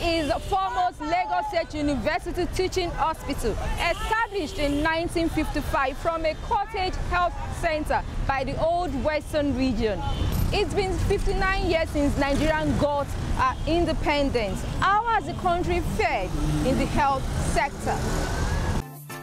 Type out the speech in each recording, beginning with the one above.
is the foremost Lagos State University teaching hospital, established in 1955 from a cottage health center by the old Western region. It's been 59 years since Nigeria got independence. How has the country fared in the health sector?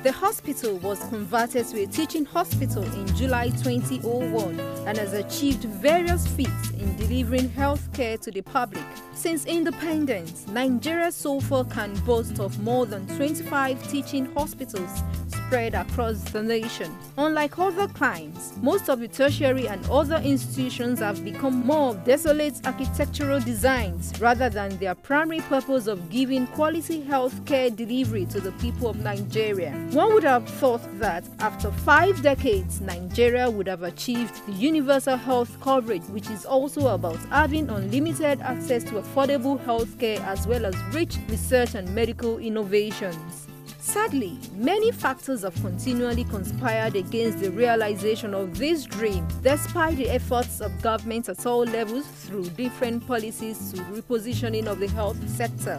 The hospital was converted to a teaching hospital in July 2001 and has achieved various feats in delivering health care to the public. Since independence, Nigeria so far can boast of more than 25 teaching hospitals spread across the nation. Unlike other climes, most of the tertiary and other institutions have become more of desolate architectural designs rather than their primary purpose of giving quality health care delivery to the people of Nigeria. One would have thought that after 5 decades, Nigeria would have achieved the universal health coverage, which is also about having unlimited access to affordable health care as well as rich research and medical innovations. Sadly, many factors have continually conspired against the realization of this dream, despite the efforts of governments at all levels through different policies to repositioning of the health sector.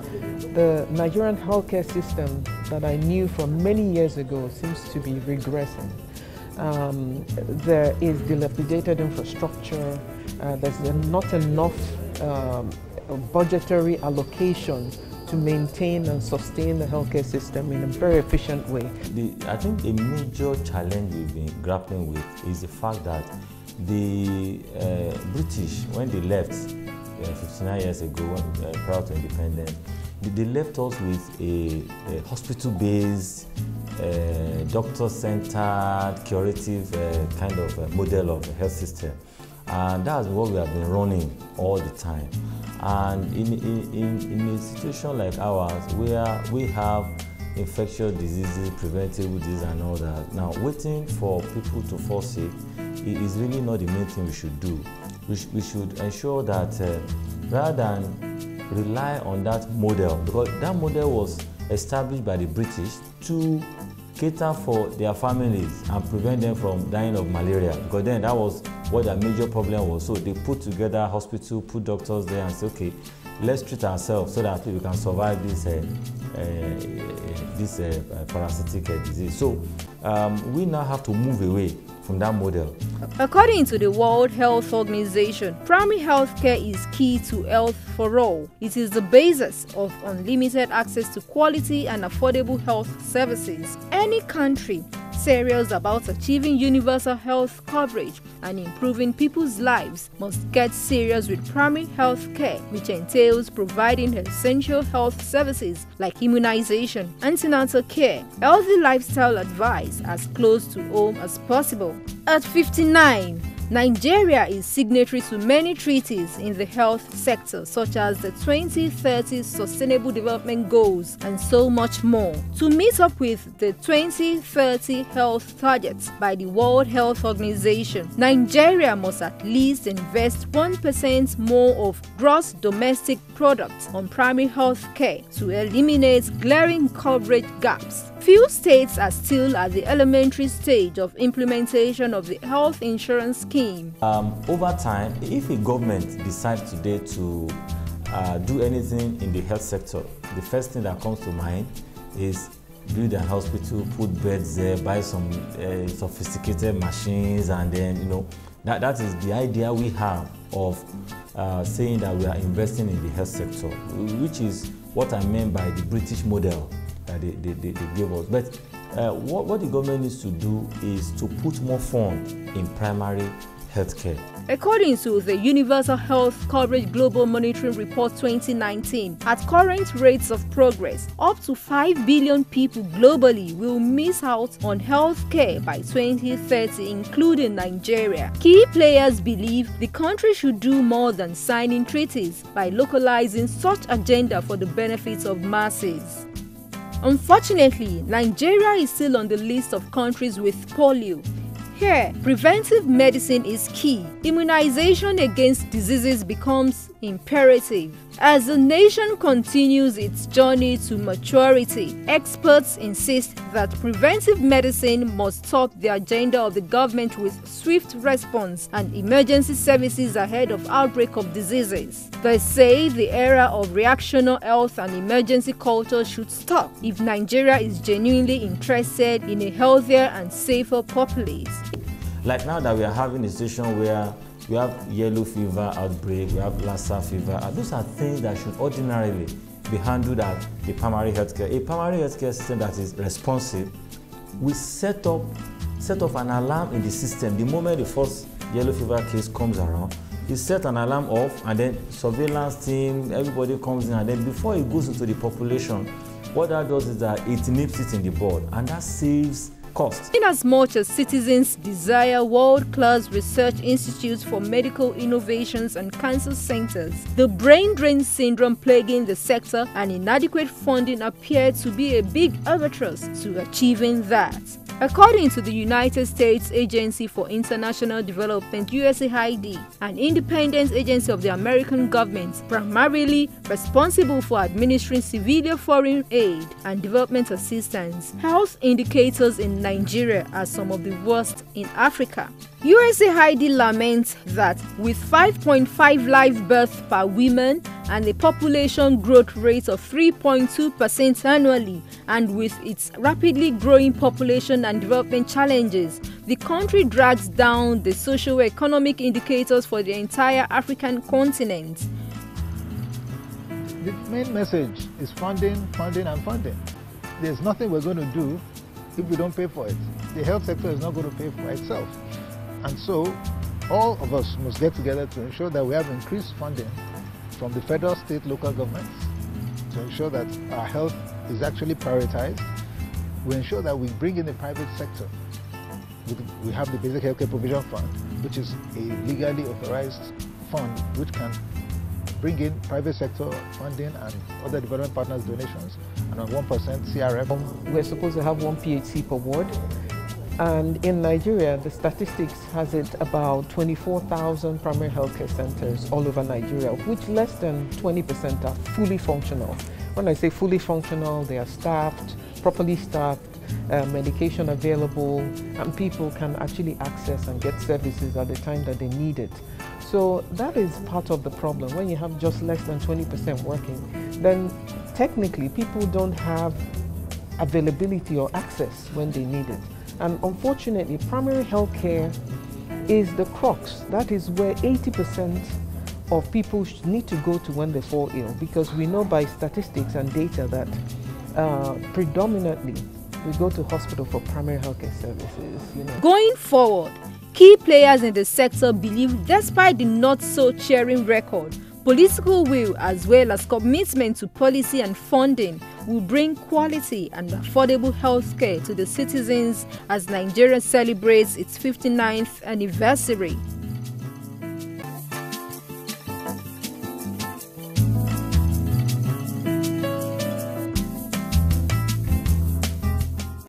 The Nigerian healthcare system that I knew from many years ago seems to be regressing. There is dilapidated infrastructure, there's not enough budgetary allocation to maintain and sustain the healthcare system in a very efficient way. I think a major challenge we've been grappling with is the fact that the British, when they left 59 years ago, prior to independence, they left us with a hospital-based, doctor-centered, curative kind of model of the health system. And that's what we have been running all the time. And in a situation like ours, where we have infectious diseases, preventable disease and all that, now waiting for people to fall sick is really not the main thing we should do. We should ensure that rather than rely on that model, because that model was established by the British to cater for their families and prevent them from dying of malaria, because then that was what their major problem was. So they put together a hospital, put doctors there and say, okay, let's treat ourselves so that we can survive this parasitic disease. So we now have to move away from that model. According to the World Health Organization, primary health care is key to health for all. It is the basis of unlimited access to quality and affordable health services. Any country serious about achieving universal health coverage and improving people's lives must get serious with primary health care, which entails providing essential health services like immunization, antenatal care, healthy lifestyle advice as close to home as possible. At 59, Nigeria is signatory to many treaties in the health sector, such as the 2030 Sustainable Development Goals and so much more. To meet up with the 2030 health targets by the World Health Organization, Nigeria must at least invest 1% more of gross domestic product on primary health care to eliminate glaring coverage gaps. Few states are still at the elementary stage of implementation of the health insurance scheme. Over time, if a government decides today to do anything in the health sector, the first thing that comes to mind is build a hospital, put beds there, buy some sophisticated machines, and then, that is the idea we have of saying that we are investing in the health sector, which is what I meant by the British model that they gave us. But what the government needs to do is to put more funds in primary healthcare. According to the Universal Health Coverage Global Monitoring Report 2019, at current rates of progress, up to 5 billion people globally will miss out on health care by 2030, including Nigeria. Key players believe the country should do more than signing treaties by localizing such agenda for the benefit of masses. Unfortunately, Nigeria is still on the list of countries with polio. Here, preventive medicine is key. Immunization against diseases becomes imperative. As the nation continues its journey to maturity, experts insist that preventive medicine must top the agenda of the government with swift response and emergency services ahead of outbreak of diseases. They say the era of reactional health and emergency culture should stop if Nigeria is genuinely interested in a healthier and safer populace. Like now that we are having a situation where we have yellow fever outbreak, we have Lassa fever, and those are things that should ordinarily be handled at the primary healthcare. A primary healthcare system that is responsive will set off an alarm in the system. The moment the first yellow fever case comes around, it set an alarm off, and then surveillance team, everybody comes in, and then before it goes into the population, what that does is that it nips it in the bud, and that saves cost. Inasmuch as citizens desire world-class research institutes for medical innovations and cancer centers, the brain drain syndrome plaguing the sector and inadequate funding appear to be a big albatross to achieving that. According to the United States Agency for International Development (USAID), an independent agency of the American government primarily responsible for administering civilian foreign aid and development assistance, health indicators in Nigeria are some of the worst in Africa. USAID laments that with 5.5 live births per woman and a population growth rate of 3.2% annually, and with its rapidly growing population and development challenges, the country drags down the socio-economic indicators for the entire African continent. The main message is funding, funding, and funding. There's nothing we're going to do if we don't pay for it. The health sector is not going to pay for itself. And so, all of us must get together to ensure that we have increased funding from the federal, state, local governments to ensure that our health is actually prioritized. We ensure that we bring in the private sector. We have the Basic Healthcare Provision Fund, which is a legally authorized fund which can bring in private sector funding and other development partners' donations, and on 1% CRF. We're supposed to have 1 PHC per ward. And in Nigeria, the statistics has it about 24,000 primary healthcare centers all over Nigeria, of which less than 20% are fully functional. When I say fully functional, they are staffed, properly staffed, medication available, and people can actually access and get services at the time that they need it. So that is part of the problem. When you have just less than 20% working, then technically people don't have availability or access when they need it. And unfortunately, primary health care is the crux. That is where 80% of people need to go to when they fall ill, because we know by statistics and data that predominantly we go to hospital for primary health care services. Going forward, key players in the sector believe despite the not-so-cheering record, political will as well as commitment to policy and funding will bring quality and affordable health care to the citizens as Nigeria celebrates its 59th anniversary.